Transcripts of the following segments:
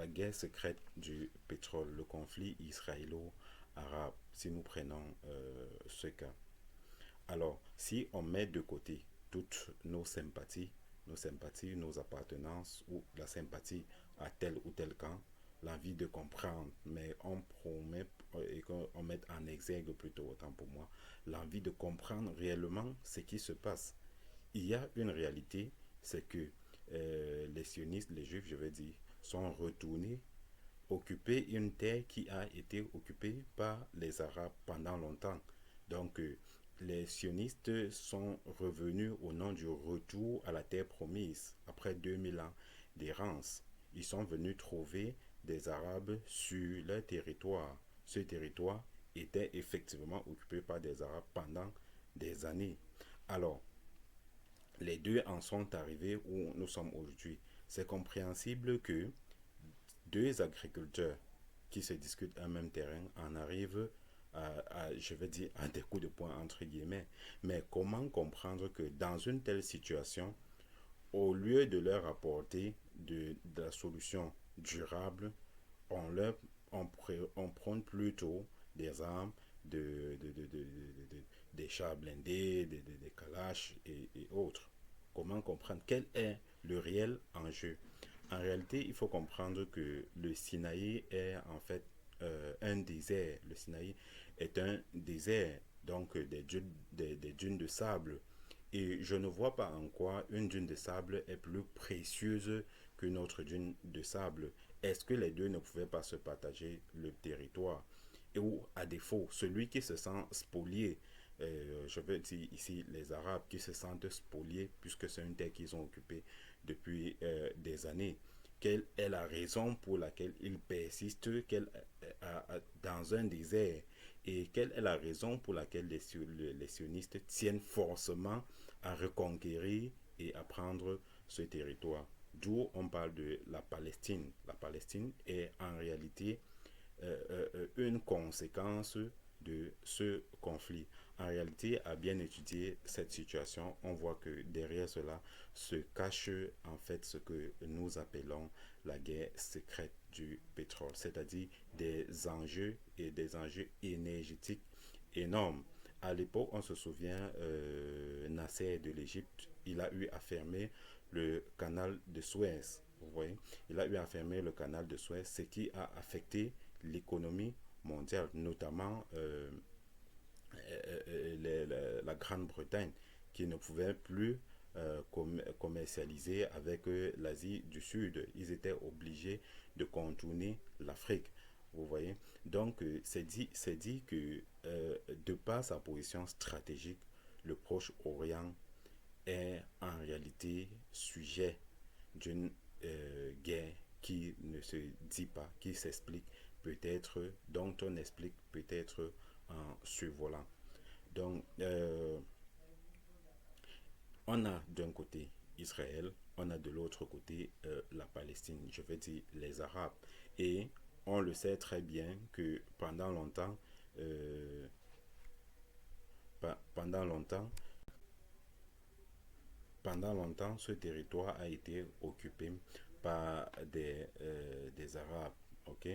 guerre secrète du pétrole, le conflit israélo-arabe, si nous prenons ce cas. Alors, si on met de côté toutes nos sympathies, nos appartenances ou la sympathie à tel ou tel camp, l'envie de comprendre, mais on promet et qu'on mette en exergue plutôt autant pour moi, l'envie de comprendre réellement ce qui se passe. Il y a une réalité, c'est que les sionistes, les juifs, je veux dire, sont retournés occuper une terre qui a été occupée par les Arabes pendant longtemps. Donc, les sionistes sont revenus au nom du retour à la terre promise après 2000 ans d'errance. Ils sont venus trouver des Arabes sur leur territoire. Ce territoire était effectivement occupé par des Arabes pendant des années. Alors, les deux en sont arrivés où nous sommes aujourd'hui. C'est compréhensible que deux agriculteurs qui se discutent un même terrain en arrivent je vais dire, à des coups de poing entre guillemets. Mais comment comprendre que dans une telle situation, au lieu de leur apporter de la solution durable, on, leur, on prend plutôt des armes, des chars blindés, des kalash et autres. Comment comprendre quel est le réel enjeu? En réalité, il faut comprendre que le Sinaï est en fait un désert. Le Sinaï est un désert, donc des dunes de sable. Et je ne vois pas en quoi une dune de sable est plus précieuse qu'une autre dune de sable. Est-ce que les deux ne pouvaient pas se partager le territoire? Et ou, à défaut, celui qui se sent spolié, je veux dire ici les Arabes qui se sentent spoliés puisque c'est une terre qu'ils ont occupée depuis des années. Quelle est la raison pour laquelle ils persistent dans un désert? Et quelle est la raison pour laquelle les sionistes tiennent forcément à reconquérir et à prendre ce territoire? D'où on parle de la Palestine. La Palestine est en réalité une conséquence de ce conflit. En réalité, à bien étudier cette situation, on voit que derrière cela se cache en fait ce que nous appelons la guerre secrète du pétrole, c'est-à-dire des enjeux et des enjeux énergétiques énormes. À l'époque, on se souvient, Nasser de l'Égypte, il a eu à fermer le canal de Suez. Vous voyez, il a eu à fermer le canal de Suez, ce qui a affecté l'économie mondiale, notamment la Grande-Bretagne, qui ne pouvait plus commercialiser avec l'Asie du Sud. Ils étaient obligés de contourner l'Afrique. Vous voyez. Donc, c'est dit que de par sa position stratégique, le Proche-Orient est en réalité sujet d'une guerre qui ne se dit pas, qui s'explique peut-être, dont on explique peut-être en survolant. Donc, on a d'un côté Israël, on a de l'autre côté la Palestine, je veux dire les Arabes. Et on le sait très bien que euh, pendant longtemps, pendant longtemps, ce territoire a été occupé par des Arabes. Ok.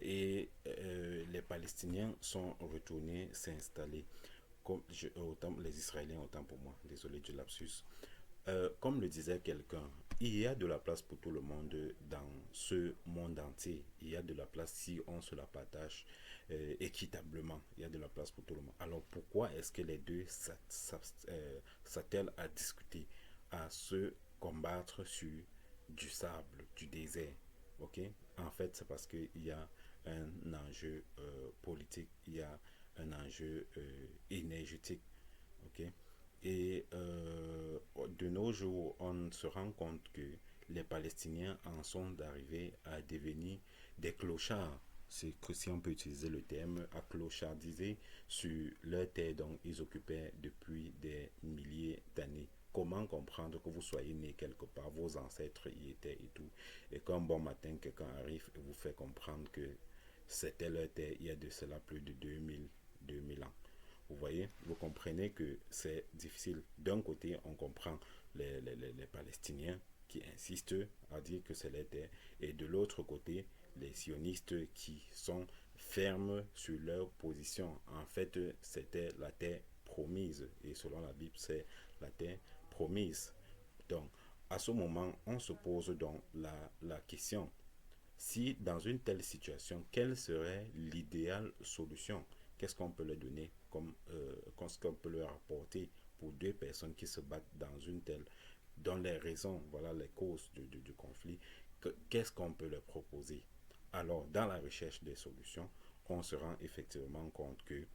Et les Palestiniens sont retournés s'installer. Autant les Israéliens, autant pour moi, désolé du lapsus. Comme le disait quelqu'un, il y a de la place pour tout le monde dans ce monde entier. Il y a de la place si on se la partage équitablement. Il y a de la place pour tout le monde. Alors pourquoi est-ce que les deux s'attellent à discuter, à se combattre sur du sable, du désert? Ok. En fait, c'est parce qu'il y a un enjeu politique, il y a un enjeu énergétique. Ok. Et de nos jours, on se rend compte que les Palestiniens en sont arrivés à devenir des clochards. C'est que si on peut utiliser le terme, à clochardiser sur leur terre dont ils occupaient depuis des milliers d'années. Comment comprendre que vous soyez né quelque part, vos ancêtres y étaient et tout, et qu'un bon matin, quelqu'un arrive et vous fait comprendre que c'était leur terre il y a de cela plus de 2000 ans. Vous voyez, vous comprenez que c'est difficile. D'un côté, on comprend les Palestiniens qui insistent à dire que c'est les terres, et de l'autre côté, les sionistes qui sont fermes sur leur position. En fait, c'était la terre promise, et selon la Bible, c'est la terre promise. Donc, à ce moment, on se pose donc la question, si dans une telle situation, quelle serait l'idéale solution? Qu'est-ce qu'on peut leur donner qu'est-ce qu'on peut leur apporter pour deux personnes qui se battent dans une telle, dans les raisons, voilà les causes du conflit, qu'est-ce qu'on peut leur proposer? Alors, dans la recherche des solutions, on se rend effectivement compte que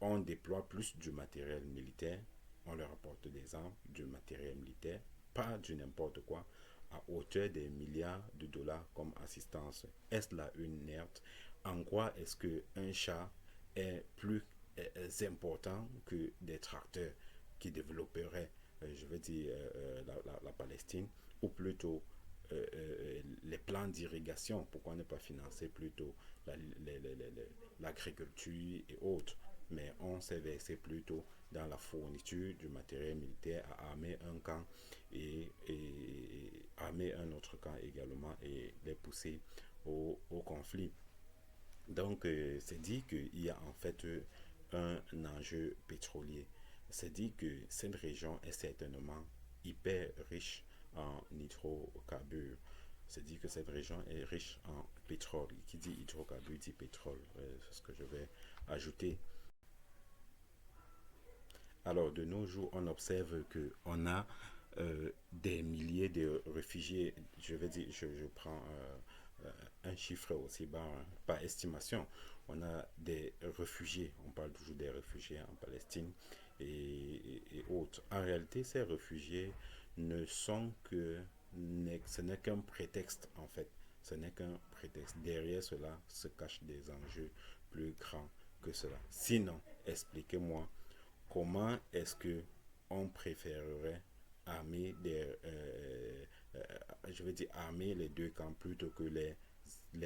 on déploie plus du matériel militaire, on leur apporte des armes, du matériel militaire, pas du n'importe quoi, à hauteur des milliards de dollars comme assistance. Est-ce là une NERT? En quoi est-ce qu'un chat est plus important que des tracteurs qui développeraient, je veux dire, la Palestine, ou plutôt les plans d'irrigation? Pourquoi ne pas financer plutôt l'agriculture et autres? Mais on s'est versé plutôt dans la fourniture du matériel militaire à armer un camp et armer un autre camp également et les pousser au conflit. Donc, c'est dit qu'il y a en fait un enjeu pétrolier. C'est dit que cette région est certainement hyper riche en hydrocarbures. C'est dit que cette région est riche en pétrole. Qui dit hydrocarbures dit pétrole. C'est ce que je vais ajouter. Alors, de nos jours, on observe qu'on a des milliers de réfugiés. Je vais dire, je prends un chiffre aussi bas, hein, par estimation. On a des réfugiés, on parle toujours des réfugiés en Palestine et autres. En réalité, ces réfugiés ne sont que, ce n'est qu'un prétexte en fait. Ce n'est qu'un prétexte. Derrière cela se cachent des enjeux plus grands que cela. Sinon, expliquez-moi comment est-ce que on préférerait armer je veux dire armer les deux camps plutôt que les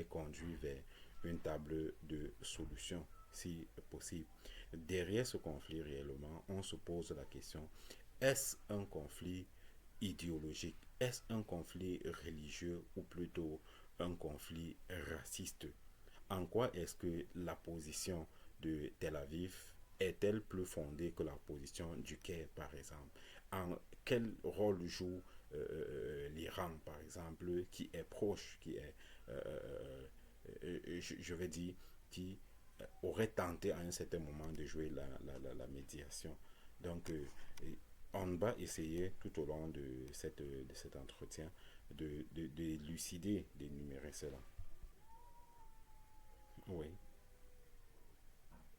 conduire vers une table de solution si possible. Derrière ce conflit réellement, on se pose la question, est-ce un conflit idéologique? Est-ce un conflit religieux ou plutôt un conflit raciste? En quoi est-ce que la position de Tel Aviv est-elle plus fondée que la position du Caire, par exemple? En quel rôle joue l'Iran, par exemple, qui est proche, qui est, je vais dire, qui aurait tenté à un certain moment de jouer la médiation. Donc, on va essayer tout au long de cet entretien d'élucider, d'énumérer cela. Oui.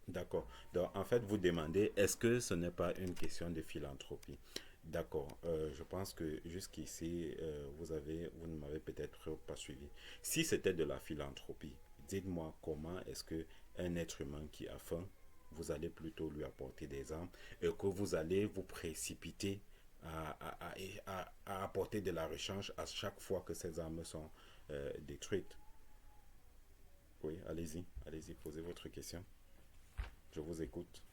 D'accord. Donc, en fait, vous demandez, est-ce que ce n'est pas une question de philanthropie? D'accord. Je pense que jusqu'ici, vous ne m'avez peut-être pas suivi. Si c'était de la philanthropie, dites-moi comment est-ce que un être humain qui a faim, vous allez plutôt lui apporter des armes et que vous allez vous précipiter à apporter de la rechange à chaque fois que ces armes sont détruites. Oui, allez-y, posez votre question. Je vous écoute.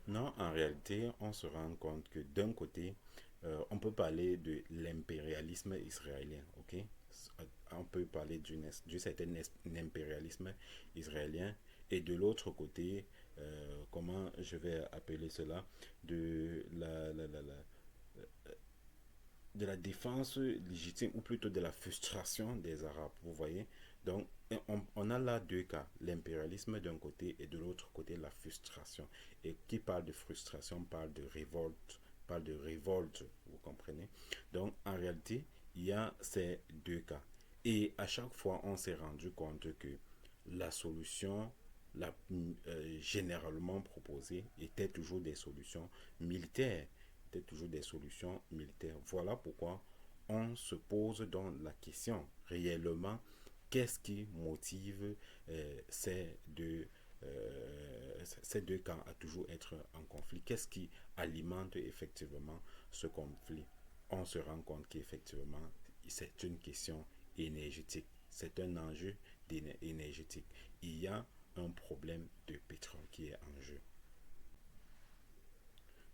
Non, en réalité, on se rend compte que d'un côté, on peut parler de l'impérialisme israélien, ok? On peut parler d'un certain impérialisme israélien, et de l'autre côté, comment je vais appeler cela, de de la défense légitime ou plutôt de la frustration des Arabes, vous voyez. Donc, on a là deux cas, l'impérialisme d'un côté et de l'autre côté la frustration. Et qui parle de frustration parle de révolte, vous comprenez. Donc, en réalité, il y a ces deux cas. Et à chaque fois, on s'est rendu compte que la solution généralement proposée était toujours des solutions militaires, étaient toujours des solutions militaires. Voilà pourquoi on se pose donc la question réellement, qu'est-ce qui motive ces deux camps à toujours être en conflit? Qu'est-ce qui alimente effectivement ce conflit? On se rend compte qu'effectivement, c'est une question énergétique. C'est un enjeu énergétique. Il y a un problème de pétrole qui est en jeu.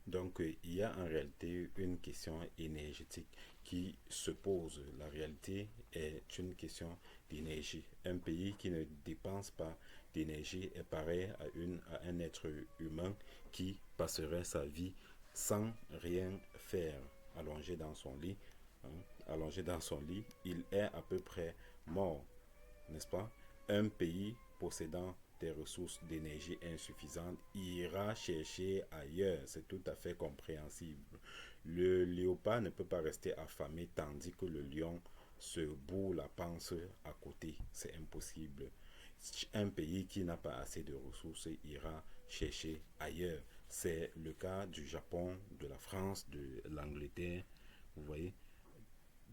Donc, il y a en réalité une question énergétique qui se pose. La réalité est une question d'énergie. Un pays qui ne dépense pas d'énergie est pareil à un être humain qui passerait sa vie sans rien faire, allongé dans son lit. Hein. Allongé dans son lit, il est à peu près mort, n'est-ce pas? Un pays possédant des ressources d'énergie insuffisantes ira chercher ailleurs. C'est tout à fait compréhensible. Le léopard ne peut pas rester affamé tandis que le lion se bourre la panse à côté. C'est impossible. Un pays qui n'a pas assez de ressources ira chercher ailleurs. C'est le cas du Japon, de la France, de l'Angleterre. Vous voyez,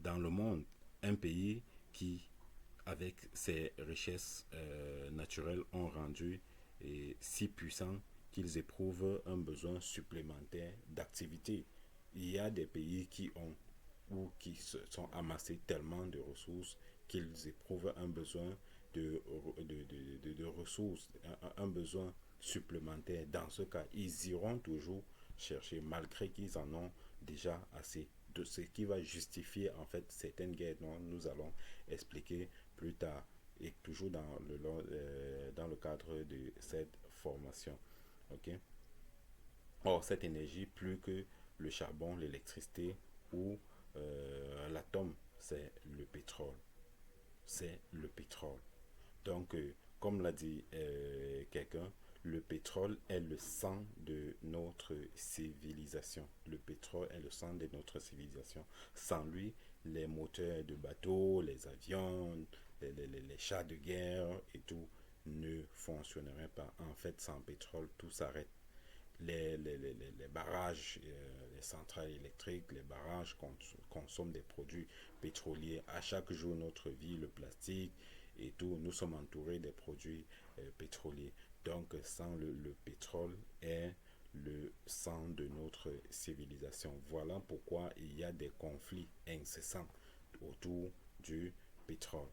dans le monde, un pays qui, avec ses richesses naturelles, ont rendu si puissants qu'ils éprouvent un besoin supplémentaire d'activité. Il y a des pays qui ont ou qui se sont amassés tellement de ressources qu'ils éprouvent un besoin de ressources, un besoin supplémentaire. Dans ce cas, ils iront toujours chercher, malgré qu'ils en ont déjà assez. De ce qui va justifier en fait certaines guerres dont nous allons expliquer plus tard et toujours dans le cadre de cette formation. Ok. Or, cette énergie, plus que le charbon, l'électricité ou l'atome, c'est le pétrole. C'est le pétrole. Donc, comme l'a dit quelqu'un, le pétrole est le sang de notre civilisation. Le pétrole est le sang de notre civilisation. Sans lui, les moteurs de bateaux, les avions, les chars de guerre et tout ne fonctionneraient pas. En fait, sans pétrole, tout s'arrête. Les barrages, les centrales électriques, les barrages consomment des produits pétroliers. À chaque jour, notre vie, le plastique et tout, nous sommes entourés des produits pétroliers. Donc, sans le pétrole est le sang de notre civilisation. Voilà pourquoi il y a des conflits incessants autour du pétrole.